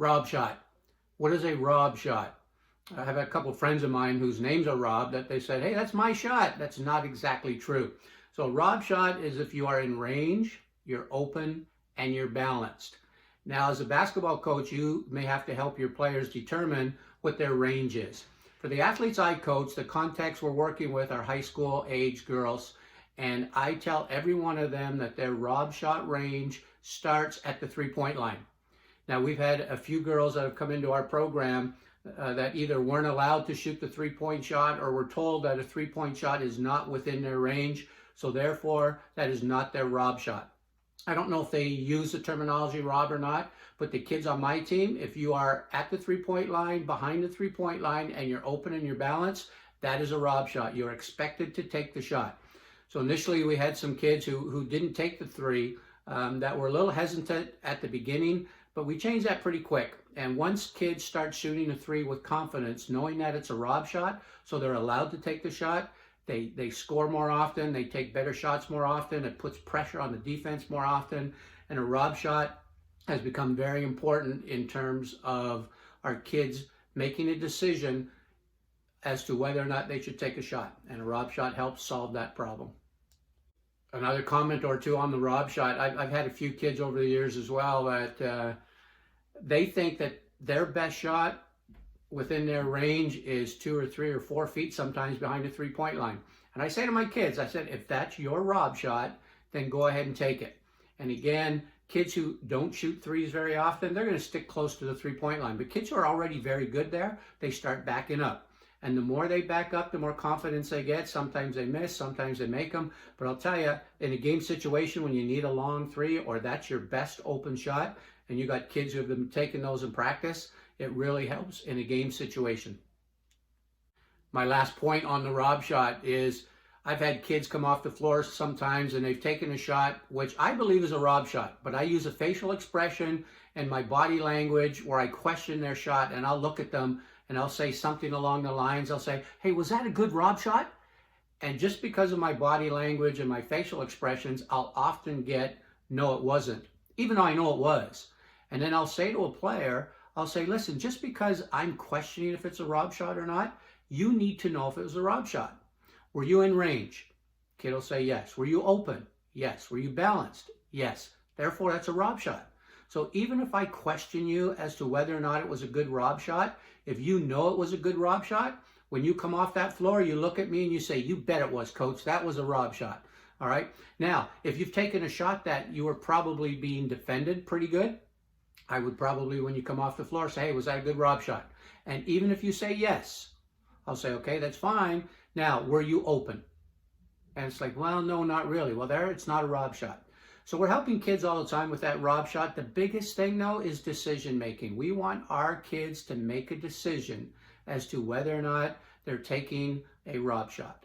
Rob shot. What is a Rob shot? I have a couple friends of mine whose names are Rob that they said, hey, that's my shot. That's not exactly true. So a Rob shot is if you are in range, you're open, and you're balanced. Now, as a basketball coach, you may have to help your players determine what their range is. For the athletes I coach, the context we're working with are high school age girls, and I tell every one of them that their Rob shot range starts at the three-point line. Now, we've had a few girls that have come into our program that either weren't allowed to shoot the three-point shot or were told that a three-point shot is not within their range, so therefore that is not their Rob shot. I don't know if they use the terminology Rob or not, but the kids on my team, if you are at the three-point line, behind the three-point line, and you're open and you're balanced, that is a Rob shot. You're expected to take the shot. So initially we had some kids who didn't take the three, that were a little hesitant at the beginning, but we changed that pretty quick. And once kids start shooting a three with confidence, knowing that it's a Rob shot, so they're allowed to take the shot, they score more often, they take better shots more often, it puts pressure on the defense more often, and a Rob shot has become very important in terms of our kids making a decision as to whether or not they should take a shot. And a Rob shot helps solve that problem. Another comment or two on the Rob shot. I've had a few kids over the years as well that they think that their best shot within their range is 2 or 3 or 4 feet, sometimes behind the three-point line. And I say to my kids, I said, if that's your Rob shot, then go ahead and take it. And again, kids who don't shoot threes very often, they're going to stick close to the three-point line. But kids who are already very good there, they start backing up. And the more they back up, the more confidence they get. Sometimes they miss, sometimes they make them. But I'll tell you, in a game situation when you need a long three or that's your best open shot, and you got kids who have been taking those in practice, it really helps in a game situation. My last point on the Rob shot is I've had kids come off the floor sometimes and they've taken a shot, which I believe is a Rob shot, but I use a facial expression and my body language where I question their shot, and I'll look at them and I'll say something along the lines. I'll say, hey, was that a good Rob shot? And just because of my body language and my facial expressions, I'll often get, no, it wasn't, even though I know it was. And then I'll say to a player, I'll say, listen, just because I'm questioning if it's a Rob shot or not, you need to know if it was a Rob shot. Were you in range? Kid will say yes. Were you open? Yes. Were you balanced? Yes. Therefore, that's a Rob shot. So even if I question you as to whether or not it was a good Rob shot, if you know it was a good Rob shot, when you come off that floor, you look at me and you say, you bet it was, coach. That was a Rob shot. All right. Now, if you've taken a shot that you were probably being defended pretty good, I would probably, when you come off the floor, say, hey, was that a good Rob shot? And even if you say yes, I'll say, okay, that's fine. Now, were you open? And it's like, well, no, not really. Well, there, it's not a Rob shot. So we're helping kids all the time with that Rob shot. The biggest thing, though, is decision making. We want our kids to make a decision as to whether or not they're taking a Rob shot.